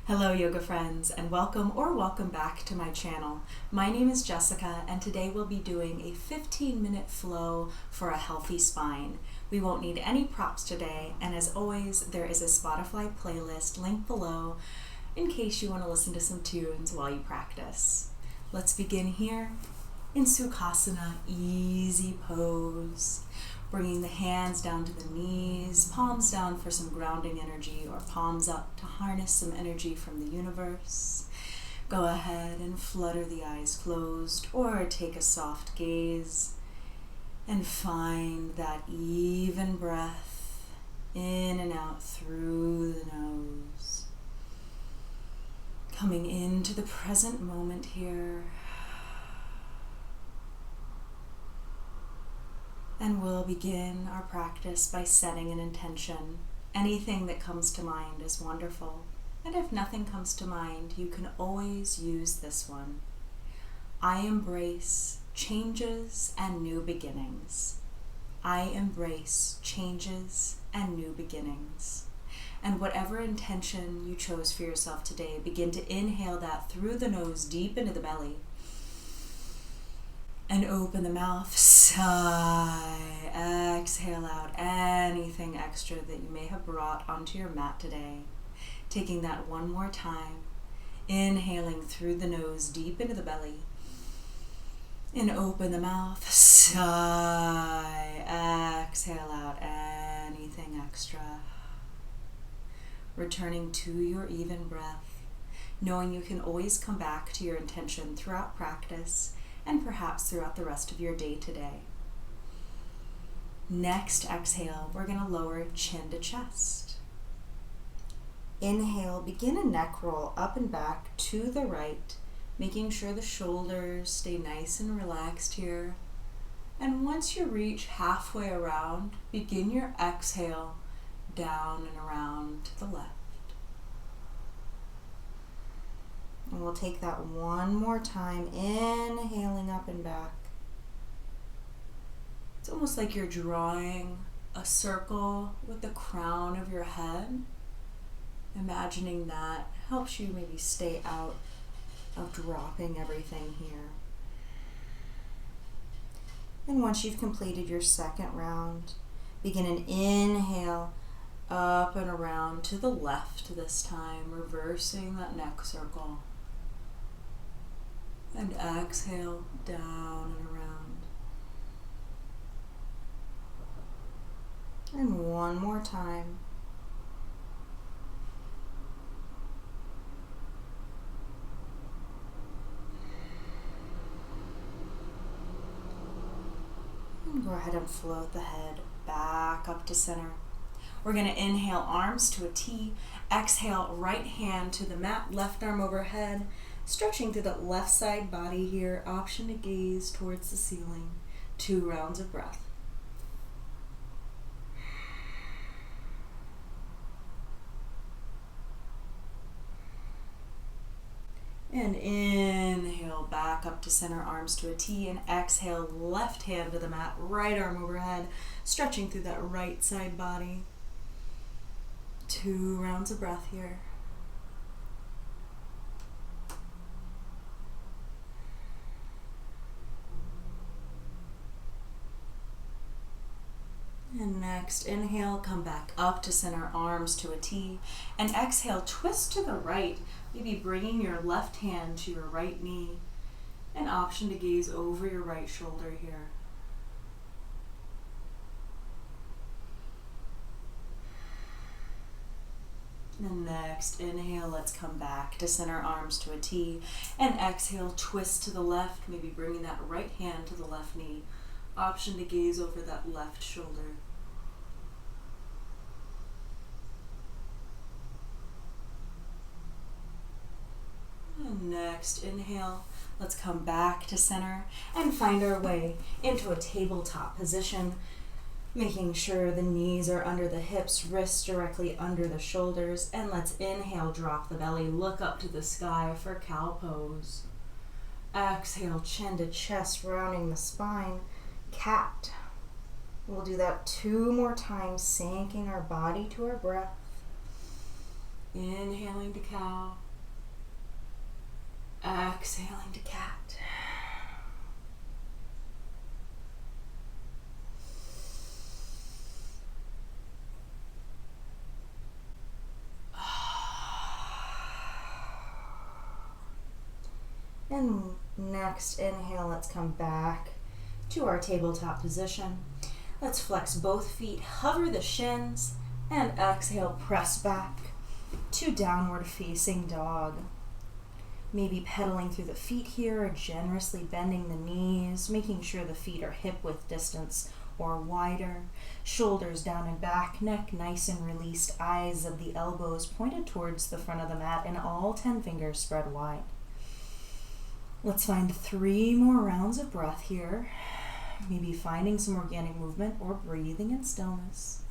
Hello yoga friends, and welcome back to my channel. My name is Jessica, and today we'll be doing a 15-minute flow for a healthy spine. We won't need any props today, and as always, there is a Spotify playlist linked below in case you want to listen to some tunes while you practice. Let's begin here in Sukhasana, easy pose. Bringing the hands down to the knees, palms down for some grounding energy, or palms up to harness some energy from the universe. Go ahead and flutter the eyes closed, or take a soft gaze and find that even breath in and out through the nose. Coming into the present moment here. And we'll begin our practice by setting an intention. Anything that comes to mind is wonderful. And if nothing comes to mind, you can always use this one. I embrace changes and new beginnings. I embrace changes and new beginnings. And whatever intention you chose for yourself today, begin to inhale that through the nose deep into the belly. And open the mouth, sigh, exhale out anything extra that you may have brought onto your mat today. Taking that one more time, inhaling through the nose deep into the belly. And open the mouth, sigh, exhale out anything extra. Returning to your even breath, knowing you can always come back to your intention throughout practice and perhaps throughout the rest of your day today. Next exhale, we're going to lower chin to chest. Inhale, begin a neck roll up and back to the right, making sure the shoulders stay nice and relaxed here. And once you reach halfway around, begin your exhale down and around to the left. And we'll take that one more time, inhaling up and back. It's almost like you're drawing a circle with the crown of your head. Imagining that helps you maybe stay out of dropping everything here. And once you've completed your second round, begin an inhale up and around to the left this time, reversing that neck circle. And exhale down and around. And one more time. And go ahead and float the head back up to center. We're going to inhale arms to a T, exhale right hand to the mat, left arm overhead, stretching through the left side body here, option to gaze towards the ceiling. 2 rounds of breath. And inhale back up to center, arms to a T, and exhale left hand to the mat, right arm overhead, stretching through that right side body. 2 rounds of breath here. And next, inhale, come back up to center, arms to a T, and exhale, twist to the right, maybe bringing your left hand to your right knee, an option to gaze over your right shoulder here. And next, inhale, let's come back to center, arms to a T, and exhale, twist to the left, maybe bringing that right hand to the left knee, option to gaze over that left shoulder. And next, inhale, let's come back to center and find our way into a tabletop position, making sure the knees are under the hips, wrists directly under the shoulders, and let's inhale, drop the belly, look up to the sky for cow pose. Exhale, chin to chest, rounding the spine, cat. We'll do that 2 more times, sinking our body to our breath. Inhaling to cow. Exhaling to cat. And next inhale, let's come back to our tabletop position. Let's flex both feet, hover the shins, and exhale, press back to downward facing dog. Maybe pedaling through the feet here, or generously bending the knees, making sure the feet are hip width distance or wider. Shoulders down and back, neck nice and released, eyes of the elbows pointed towards the front of the mat, and all 10 fingers spread wide. Let's find 3 more rounds of breath here. Maybe finding some organic movement or breathing in stillness.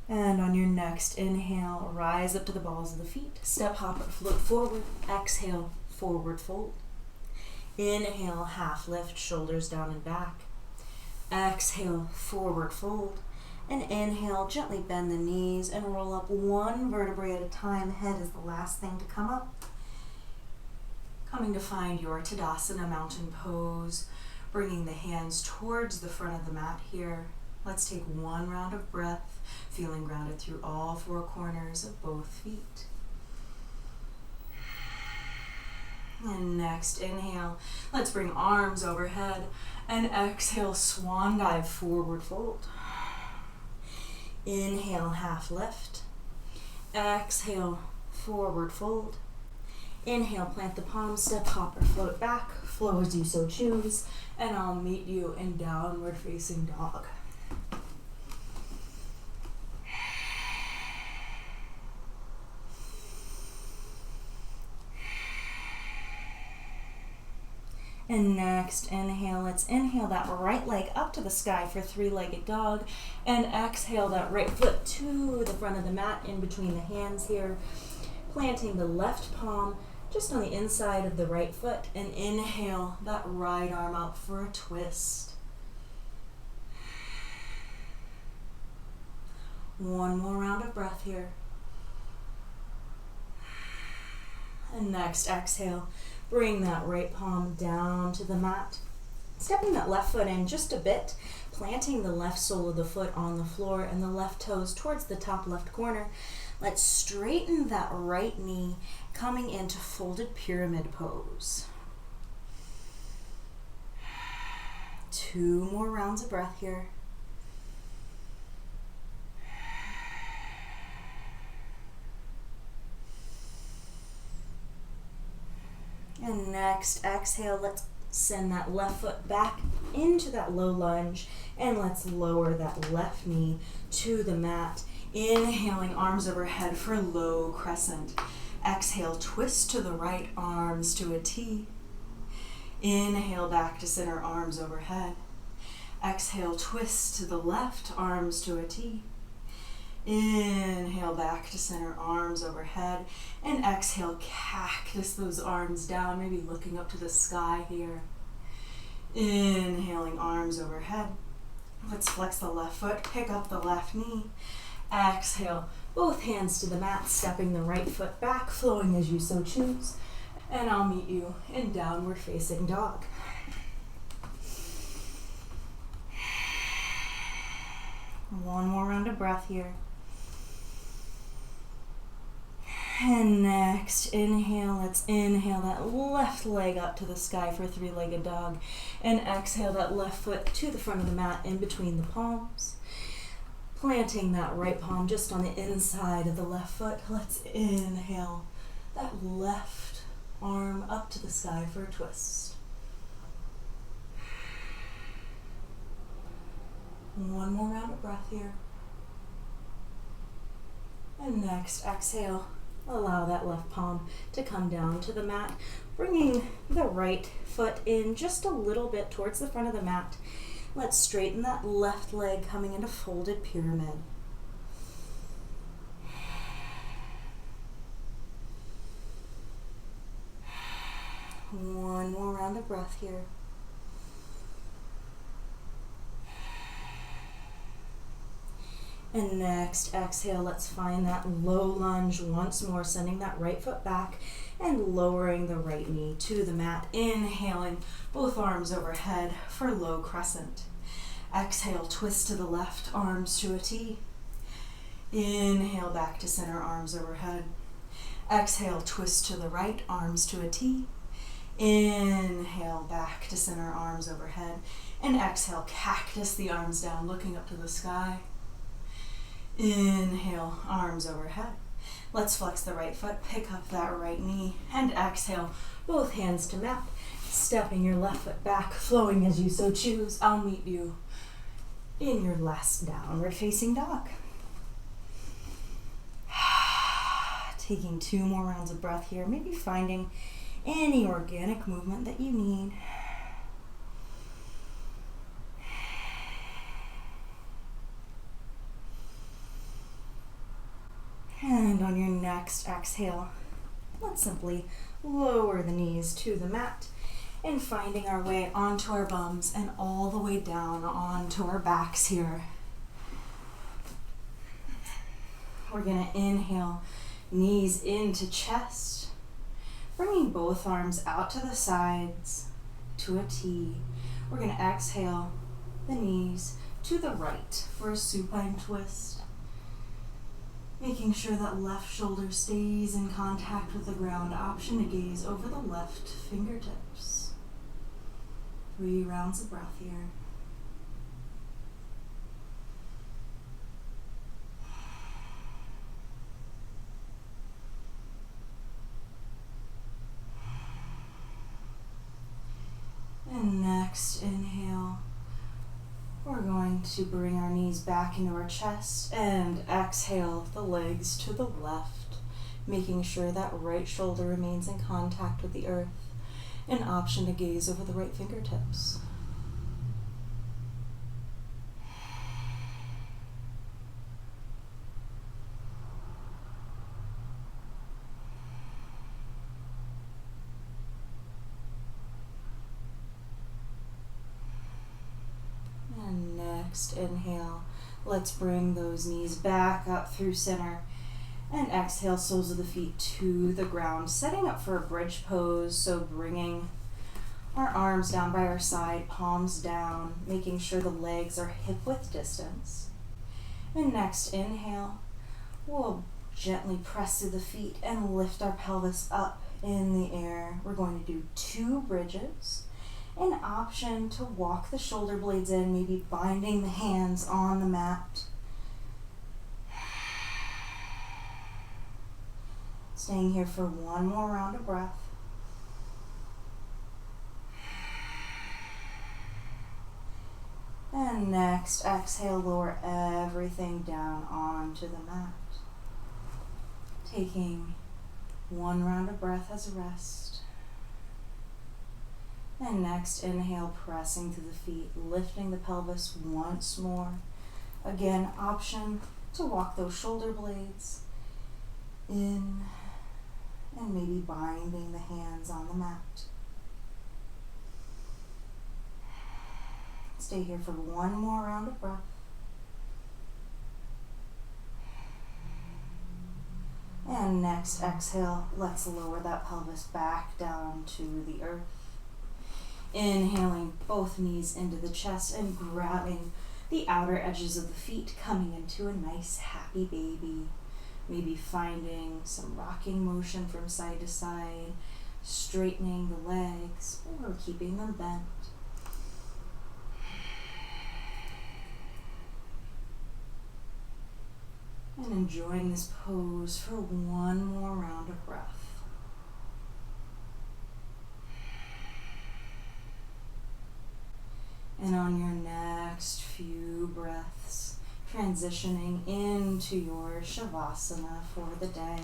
And on your next inhale, rise up to the balls of the feet. Step, hop, or float forward. Exhale, forward fold. Inhale, half lift, shoulders down and back. Exhale, forward fold. And inhale, gently bend the knees and roll up 1 vertebrae at a time. Head is the last thing to come up. Coming to find your Tadasana mountain pose. Bringing the hands towards the front of the mat here. Let's take 1 round of breath, feeling grounded through all 4 corners of both feet. And next inhale, let's bring arms overhead, and exhale, swan dive, forward fold. Inhale, half lift. Exhale, forward fold. Inhale, plant the palms, step, hop, or float back. Flow as you so choose, and I'll meet you in downward facing dog. And next inhale, let's inhale that right leg up to the sky for 3-legged dog, and exhale that right foot to the front of the mat in between the hands here, planting the left palm just on the inside of the right foot, and inhale that right arm out for a twist. 1 more round of breath here. And next exhale, bring that right palm down to the mat. Stepping that left foot in just a bit, planting the left sole of the foot on the floor and the left toes towards the top left corner. Let's straighten that right knee, coming into folded pyramid pose. 2 more rounds of breath here. And next exhale, let's send that left foot back into that low lunge, and let's lower that left knee to the mat. Inhaling, arms overhead for low crescent. Exhale, twist to the right, arms to a T. Inhale, back to center, arms overhead. Exhale, twist to the left, arms to a T. Inhale, back to center, arms overhead, and exhale, cactus those arms down, maybe looking up to the sky here. Inhaling, arms overhead. Let's flex the left foot, pick up the left knee. Exhale, both hands to the mat, stepping the right foot back, flowing as you so choose. And I'll meet you in downward facing dog. One more round of breath here. And next, inhale, let's inhale that left leg up to the sky for 3-legged dog. And exhale that left foot to the front of the mat in between the palms. Planting that right palm just on the inside of the left foot. Let's inhale that left arm up to the sky for a twist. One more round of breath here. And next, exhale. Allow that left palm to come down to the mat, bringing the right foot in just a little bit towards the front of the mat. Let's straighten that left leg, coming into folded pyramid. One more round of breath here. And next exhale, let's find that low lunge once more, sending that right foot back and lowering the right knee to the mat. Inhaling both arms overhead for low crescent. Exhale, twist to the left, arms to a T. Inhale, back to center, arms overhead. Exhale, twist to the right, arms to a T. Inhale, back to center, arms overhead. And exhale, cactus the arms down, looking up to the sky. Inhale, arms overhead. Let's flex the right foot, pick up that right knee, and exhale, both hands to mat. Stepping your left foot back, flowing as you so choose. I'll meet you in your last downward facing dog. Taking 2 more rounds of breath here, maybe finding any organic movement that you need. And on your next exhale, let's simply lower the knees to the mat and finding our way onto our bums and all the way down onto our backs here. We're going to inhale, knees into chest, bringing both arms out to the sides to a T. We're going to exhale the knees to the right for a supine twist. Making sure that left shoulder stays in contact with the ground. Option to gaze over the left fingertips. 3 rounds of breath here. And next inhale, we're going to bring our knees back into our chest and exhale the legs to the left, making sure that right shoulder remains in contact with the earth. An option to gaze over the right fingertips. Inhale, let's bring those knees back up through center and exhale, soles of the feet to the ground, setting up for a bridge pose. So bringing our arms down by our side, palms down, making sure the legs are hip width distance. And next inhale, we'll gently press through the feet and lift our pelvis up in the air. We're going to do 2 bridges. An option to walk the shoulder blades in, maybe binding the hands on the mat. Staying here for 1 more round of breath. And next, exhale, lower everything down onto the mat. Taking 1 round of breath as a rest. And next, inhale, pressing through the feet, lifting the pelvis once more. Again, option to walk those shoulder blades in and maybe binding the hands on the mat. Stay here for 1 more round of breath. And next, exhale, let's lower that pelvis back down to the earth. Inhaling both knees into the chest and grabbing the outer edges of the feet, coming into a nice happy baby. Maybe finding some rocking motion from side to side, straightening the legs or keeping them bent. And enjoying this pose for 1 more round of breath. And on your next few breaths, transitioning into your Shavasana for the day,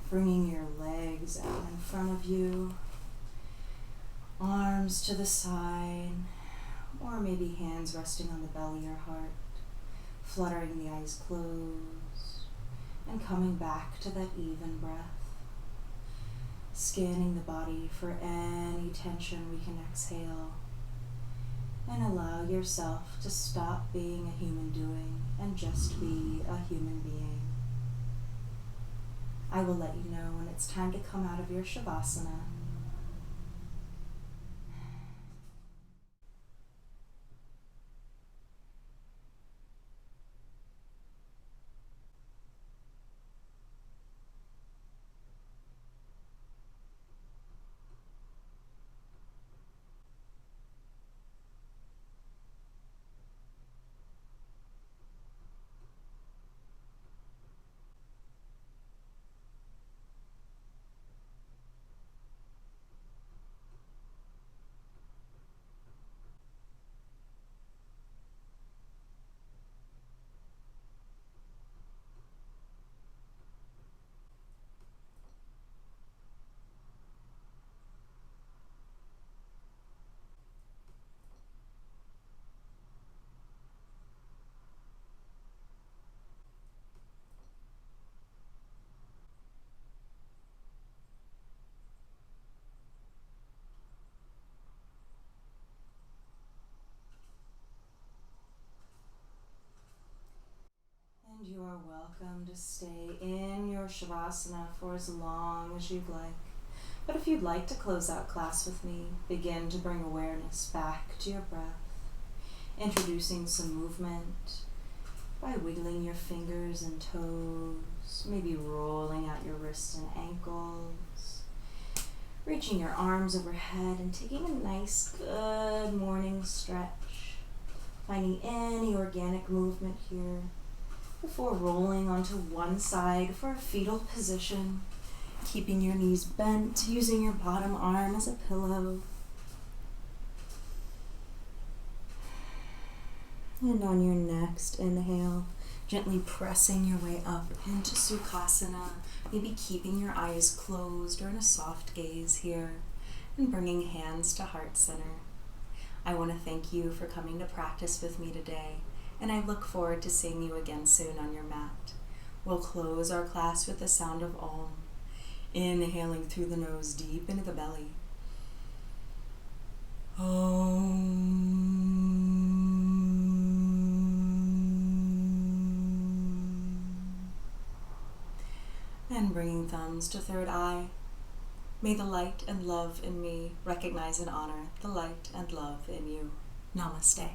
bringing your legs out in front of you, arms to the side, or maybe hands resting on the belly or heart, fluttering the eyes closed, and coming back to that even breath. Scanning the body for any tension we can exhale. And allow yourself to stop being a human doing and just be a human being. I will let you know when it's time to come out of your Shavasana. And you are welcome to stay in your Shavasana for as long as you'd like. But if you'd like to close out class with me, begin to bring awareness back to your breath, introducing some movement by wiggling your fingers and toes, maybe rolling out your wrists and ankles, reaching your arms overhead and taking a nice, good morning stretch, finding any organic movement here before rolling onto one side for a fetal position, keeping your knees bent, using your bottom arm as a pillow. And on your next inhale, gently pressing your way up into Sukhasana, maybe keeping your eyes closed or in a soft gaze here, and bringing hands to heart center. I want to thank you for coming to practice with me today, and I look forward to seeing you again soon on your mat. We'll close our class with the sound of Om, inhaling through the nose deep into the belly. Om. And bringing thumbs to third eye. May the light and love in me recognize and honor the light and love in you. Namaste.